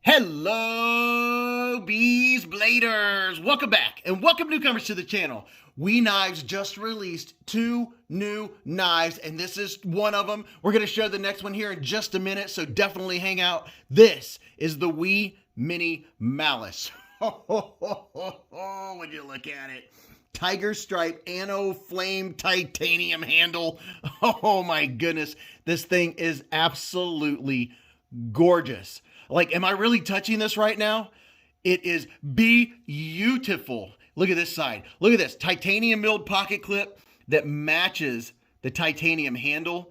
Hello, Beez Bladers! Welcome back, and welcome newcomers to the channel. We Knives just released 2 new knives, and this is one of them. We're going to show the next one here in just a minute, so definitely hang out. This is the Mini Malice. When you look at it. Tiger stripe anno flame titanium handle. Oh my goodness, this thing is absolutely gorgeous. Like, am I really touching this right now? It is beautiful. Look at this side. Look at this titanium milled pocket clip that matches the titanium handle.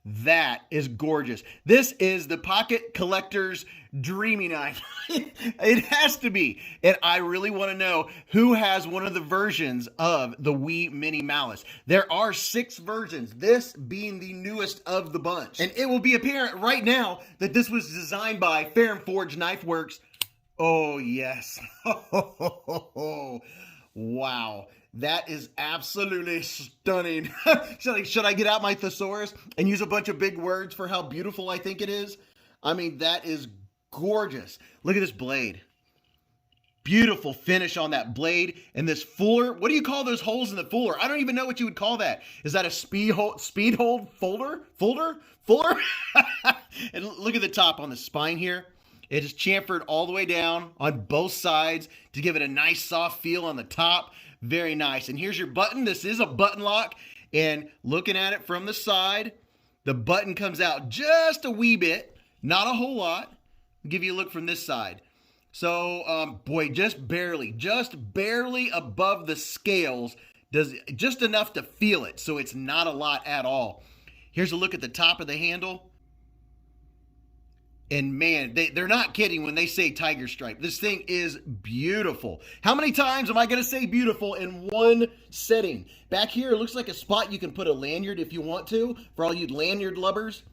That is gorgeous. This is the pocket collector's dreamy knife. It has to be. And I really want to know who has one of the versions of the Mini Malice. There are 6 versions, this being the newest of the bunch. And it will be apparent right now that this was designed by Fair and Forge Knife Works. Oh, yes. Wow. That is absolutely stunning. Should I get out my thesaurus and use a bunch of big words for how beautiful I think it is? I mean, that is gorgeous. Look at this blade. Beautiful finish on that blade. And this fuller, what do you call those holes in the fuller? I don't even know what you would call that. Is that a speed hold fuller? And look at the top on the spine here. It is chamfered all the way down on both sides to give it a nice soft feel on the top. Very nice. And here's your button. This is a button lock. And looking at it from the side, the button comes out just a wee bit, not a whole lot. I'll give you a look from this side. So, boy, just barely above the scales, does just enough to feel it. So it's not a lot at all. Here's a look at the top of the handle. And man, they're not kidding when they say tiger stripe. This thing is beautiful. How many times am I going to say beautiful in one setting? Back here, it looks like a spot you can put a lanyard if you want to, for all you lanyard lovers.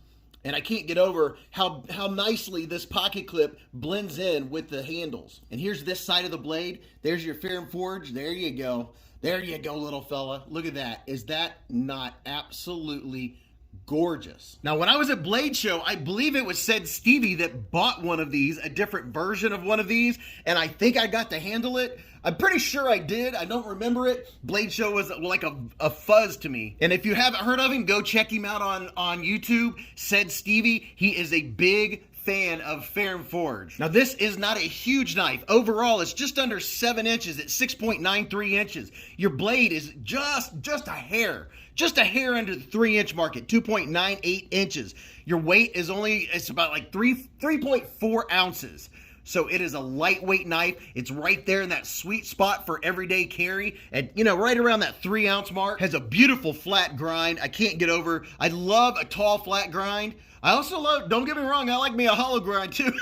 And I can't get over how nicely this pocket clip blends in with the handles. And here's this side of the blade. There's your Fair and Forge. There you go. There you go, little fella. Look at that. Is that not absolutely gorgeous? Now, when I was at Blade Show, I believe it was said Stevie that bought one of these, a different version of one of these, and I think I got to handle it. I'm pretty sure I did. I don't remember it. Blade Show was like a fuzz to me. And if you haven't heard of him, go check him out on YouTube. Said Stevie. He is a big fan of Fair and Forge. Now, this is not a huge knife. Overall, it's just under 7 inches at 6.93 inches. Your blade is just a hair under the 3-inch mark at 2.98 inches. Your weight is it's about like 3.4 ounces. So it is a lightweight knife. It's right there in that sweet spot for everyday carry. And, you know, right around that 3-ounce mark. Has a beautiful flat grind. I can't get over. I love a tall flat grind. I also love, don't get me wrong, I like me a hollow grind too.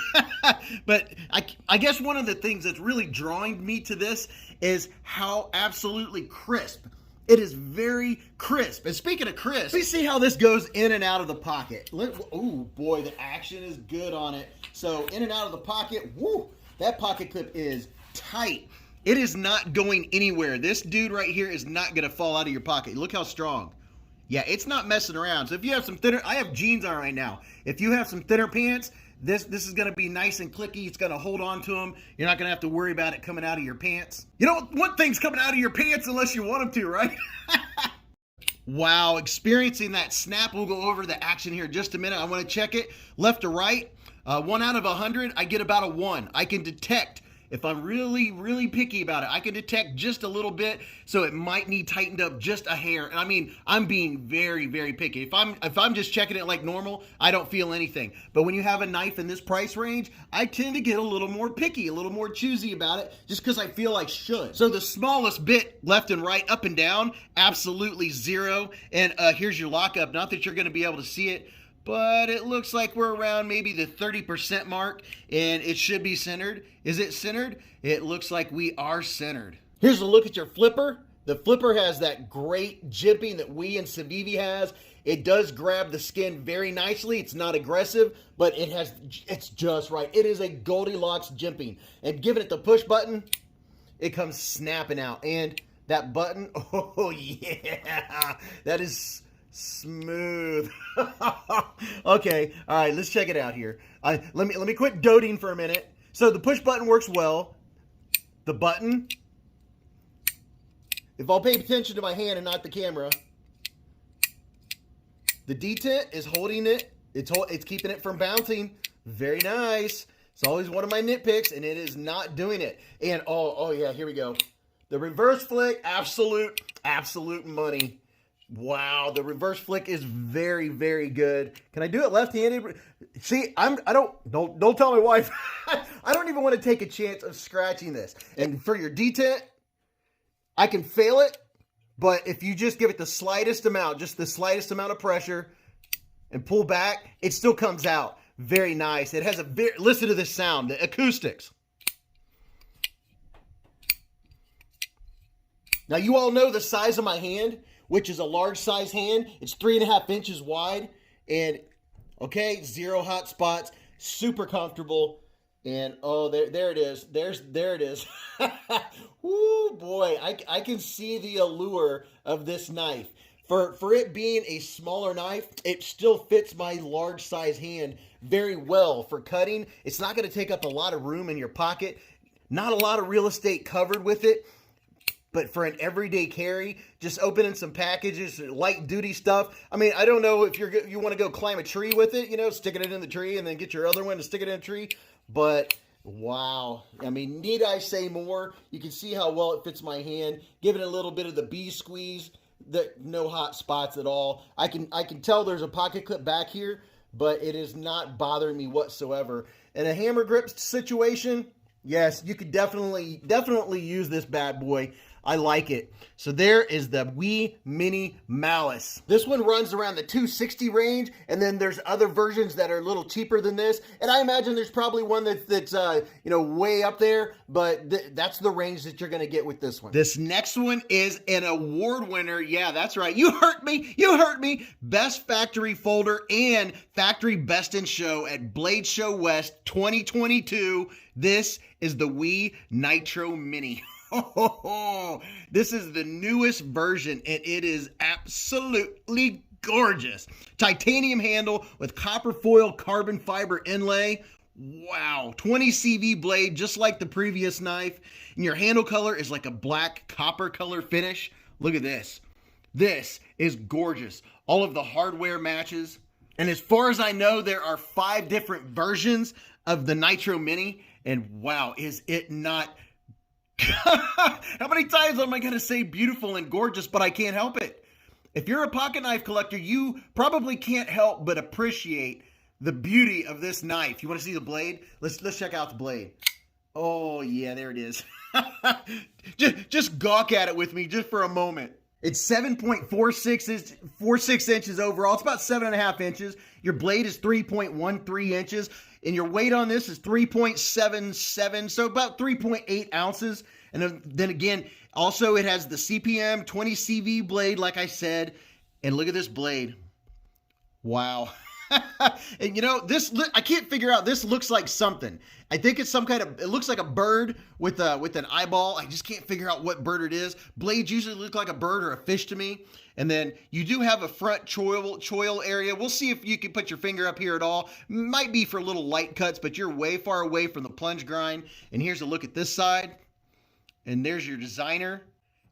But I guess one of the things that's really drawing me to this is how absolutely crisp. It is very crisp. And speaking of crisp, let me see how this goes in and out of the pocket. Oh boy, the action is good on it. So in and out of the pocket, whoo, that pocket clip is tight. It is not going anywhere. This dude right here is not gonna fall out of your pocket. Look how strong. Yeah, it's not messing around. So if you have some thinner, I have jeans on right now. If you have some thinner pants, this is going to be nice and clicky. It's going to hold on to them. You're not going to have to worry about it coming out of your pants. You don't want things coming out of your pants unless you want them to, right? Wow, experiencing that snap. We'll go over the action here in just a minute. I want to check it left to right. 1 out of 100, I get about a 1. I can detect. If I'm really picky about it, I can detect just a little bit, so it might need tightened up just a hair. And I mean, I'm being very picky. If I'm just checking it like normal, I don't feel anything. But when you have a knife in this price range, I tend to get a little more picky, a little more choosy about it, just because I feel I should. So the smallest bit left and right, up and down, absolutely 0. And here's your lockup. Not that you're going to be able to see it, but it looks like we're around maybe the 30% mark, and it should be centered. Is it centered? It looks like we are centered. Here's a look at your flipper. The flipper has that great jimping that and Civivi has. It does grab the skin very nicely. It's not aggressive, but it's just right. It is a Goldilocks jimping. And giving it the push button, it comes snapping out. And that button, oh yeah, that is smooth. Okay, all right, let's check it out here. Let me quit doting for a minute. So the push button works well. The button, if I'll pay attention to my hand and not the camera, the detent is holding it. It's keeping it from bouncing. Very nice. It's always one of my nitpicks, and it is not doing it. And oh yeah, here we go. The reverse flick, absolute money. Wow, the reverse flick is very, very good. Can I do it left-handed? See, don't tell my wife. I don't even want to take a chance of scratching this. And for your detent, I can fail it, but if you just give it the slightest amount, just the slightest amount of pressure and pull back, it still comes out. Very nice. It has a very, listen to this sound, the acoustics. Now you all know the size of my hand, which is a large size hand. It's 3.5 inches wide, and okay, 0 hot spots, super comfortable. And oh, there it is. There it is. Woo, boy, I can see the allure of this knife. For it being a smaller knife, it still fits my large size hand very well for cutting. It's not going to take up a lot of room in your pocket. Not a lot of real estate covered with it. But for an everyday carry, just opening some packages, light duty stuff. I mean, I don't know if you want to go climb a tree with it, you know, sticking it in the tree and then get your other one to stick it in a tree. But wow, I mean, need I say more? You can see how well it fits my hand. Give it a little bit of the bee squeeze. No hot spots at all. I can tell there's a pocket clip back here, but it is not bothering me whatsoever. In a hammer grip situation, yes, you could definitely use this bad boy. I like it. So there is the Mini Malice. This one runs around the $260 range, and then there's other versions that are a little cheaper than this. And I imagine there's probably one that's you know, way up there, but that's the range that you're going to get with this one. This next one is an award winner. Yeah, that's right. You heard me. You heard me. Best factory folder and factory best in show at Blade Show West 2022. This is the Nitro Mini. This is the newest version, and it is absolutely gorgeous. Titanium handle with copper foil carbon fiber inlay. Wow, 20 CV blade, just like the previous knife. And your handle color is like a black copper color finish. Look at this. This is gorgeous. All of the hardware matches. And as far as I know, there are 5 different versions of the Nitro Mini. And wow, is it not... How many times am I going to say beautiful and gorgeous, but I can't help it? If you're a pocket knife collector, you probably can't help but appreciate the beauty of this knife. You want to see the blade? Let's check out the blade. Oh, yeah, there it is. just gawk at it with me just for a moment. It's 7.46 inches overall. It's about 7.5 inches. Your blade is 3.13 inches. And your weight on this is 3.77, so about 3.8 ounces. And then again, also it has the CPM 20 CV blade, like I said. And look at this blade. Wow. And you know, I can't figure out, this looks like something. I think it's some kind of, it looks like a bird with an eyeball. I just can't figure out what bird it is. Blades usually look like a bird or a fish to me. And then you do have a front choil area. We'll see if you can put your finger up here at all. Might be for little light cuts, but you're way far away from the plunge grind. And here's a look at this side. And there's your designer.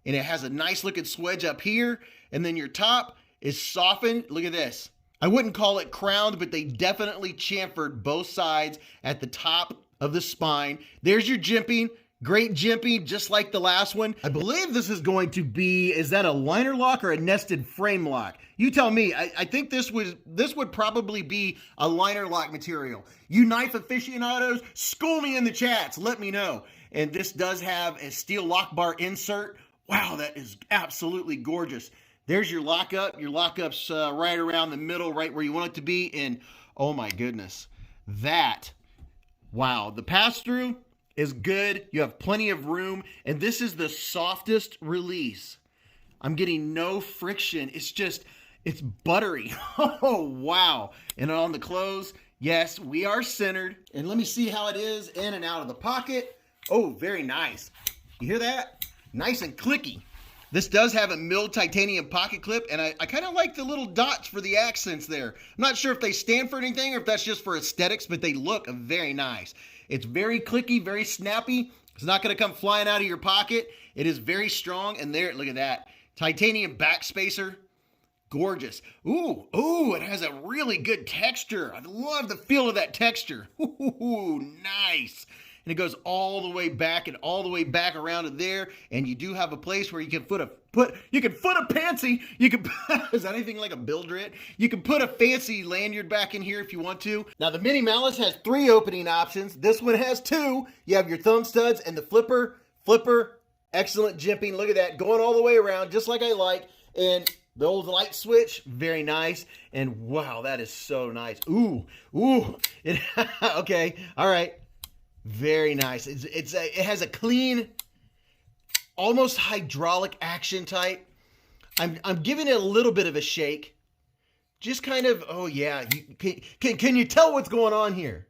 And it has a nice looking swedge up here. And then your top is softened. Look at this. I wouldn't call it crowned, but they definitely chamfered both sides at the top of the spine. There's your jimping. Great jimping, just like the last one. I believe this is going to be, is that a liner lock or a nested frame lock? You tell me. I think this would probably be a liner lock material. You knife aficionados, school me in the chats. Let me know. And this does have a steel lock bar insert. Wow, that is absolutely gorgeous. There's your lockup. Your lockup's right around the middle, right where you want it to be. And oh my goodness, wow, the pass-through is good. You have plenty of room. And this is the softest release. I'm getting no friction. It's buttery. Oh, wow. And on the close, yes, we are centered. And let me see how it is in and out of the pocket. Oh, very nice. You hear that? Nice and clicky. This does have a milled titanium pocket clip, and I kind of like the little dots for the accents there. I'm not sure if they stand for anything or if that's just for aesthetics, but they look very nice. It's very clicky, very snappy. It's not going to come flying out of your pocket. It is very strong. And there, look at that. Titanium back spacer. Gorgeous. Ooh, it has a really good texture. I love the feel of that texture. Ooh, nice. And it goes all the way back and all the way back around to there. And you do have a place where you can put a fancy, is that anything like a Bildrit? You can put a fancy lanyard back in here if you want to. Now the Mini Malice has 3 opening options. This one has 2. You have your thumb studs and the flipper, excellent jimping. Look at that, going all the way around, just like I like. And the old light switch, very nice. And wow, that is so nice. Ooh, okay, all right. Very nice. It has a clean, almost hydraulic action type. I'm giving it a little bit of a shake. Just kind of, oh yeah. Can you tell what's going on here?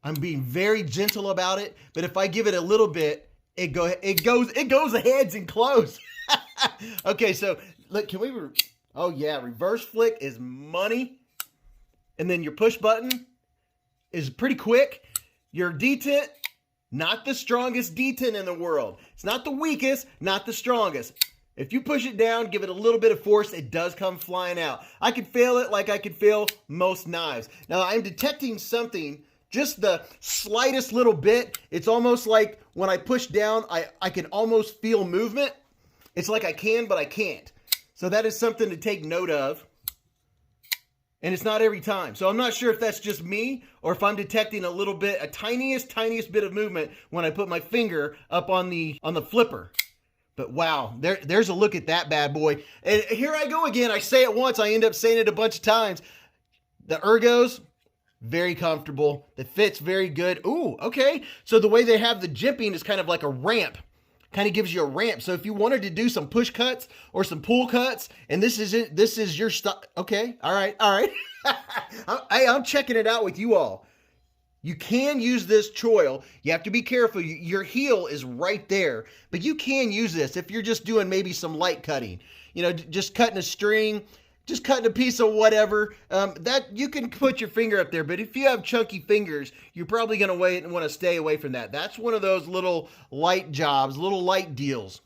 I'm being very gentle about it, but if I give it a little bit, it goes ahead and close. Okay, so look, can we? Oh yeah, reverse flick is money, and then your push button is pretty quick. Your detent, not the strongest detent in the world. It's not the weakest, not the strongest. If you push it down, give it a little bit of force, it does come flying out. I could feel it like I could feel most knives. Now I'm detecting something, just the slightest little bit. It's almost like when I push down, I can almost feel movement. It's like I can, but I can't. So that is something to take note of. And it's not every time. So I'm not sure if that's just me or if I'm detecting a tiniest bit of movement when I put my finger up on the flipper. But wow, there's a look at that bad boy. And here I go again. I say it once, I end up saying it a bunch of times. The ergos, very comfortable. The fit's very good. Ooh, okay. So the way they have the jimping is kind of like a ramp. Kind of gives you a ramp. So if you wanted to do some push cuts or some pull cuts, and this is your stuff. Okay, all right. I'm checking it out with you all. You can use this choil. You have to be careful. Your heel is right there, but you can use this if you're just doing maybe some light cutting. You know, just cutting a string, just cutting a piece of whatever. That you can put your finger up there, but if you have chunky fingers, you're probably going to wait and want to stay away from that. That's one of those little light jobs, little light deals.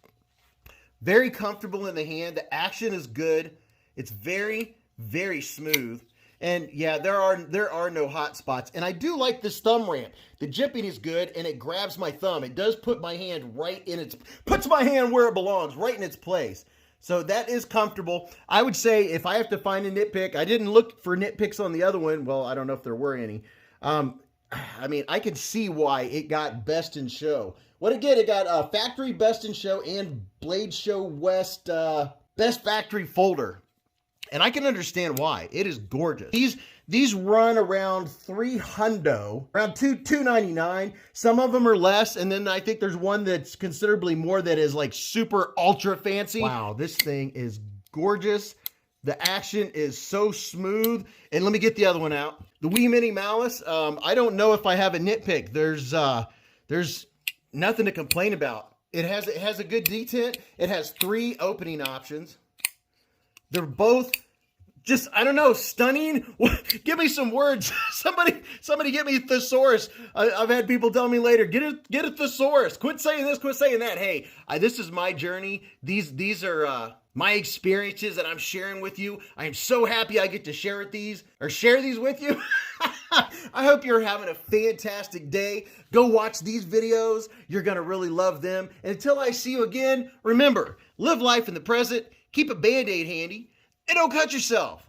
Very comfortable in the hand. The action is good. It's very, very smooth. And yeah, there are no hot spots. And I do like this thumb ramp. The jimping is good, and it grabs my thumb. It does put my hand puts my hand where it belongs, right in its place. So that is comfortable. I would say if I have to find a nitpick, I didn't look for nitpicks on the other one. Well, I don't know if there were any. I mean, I can see why it got Best in Show. What it get? It got Factory Best in Show and Blade Show West Best Factory Folder. And I can understand why. It is gorgeous. These run around $300, around $299. Some of them are less, and then I think there's one that's considerably more that is like super ultra fancy. Wow, this thing is gorgeous. The action is so smooth. And let me get the other one out. The Wii Mini Malice. I don't know if I have a nitpick. There's nothing to complain about. It has a good detent. It has 3 opening options. They're both just, I don't know, stunning. Give me some words. Somebody get me a thesaurus. I've had people tell me later, get a thesaurus. Quit saying this, quit saying that. Hey, this is my journey. These are my experiences that I'm sharing with you. I am so happy I get to share these with you. I hope you're having a fantastic day. Go watch these videos. You're going to really love them. And until I see you again, remember, live life in the present. Keep a Band-Aid handy, and don't cut yourself.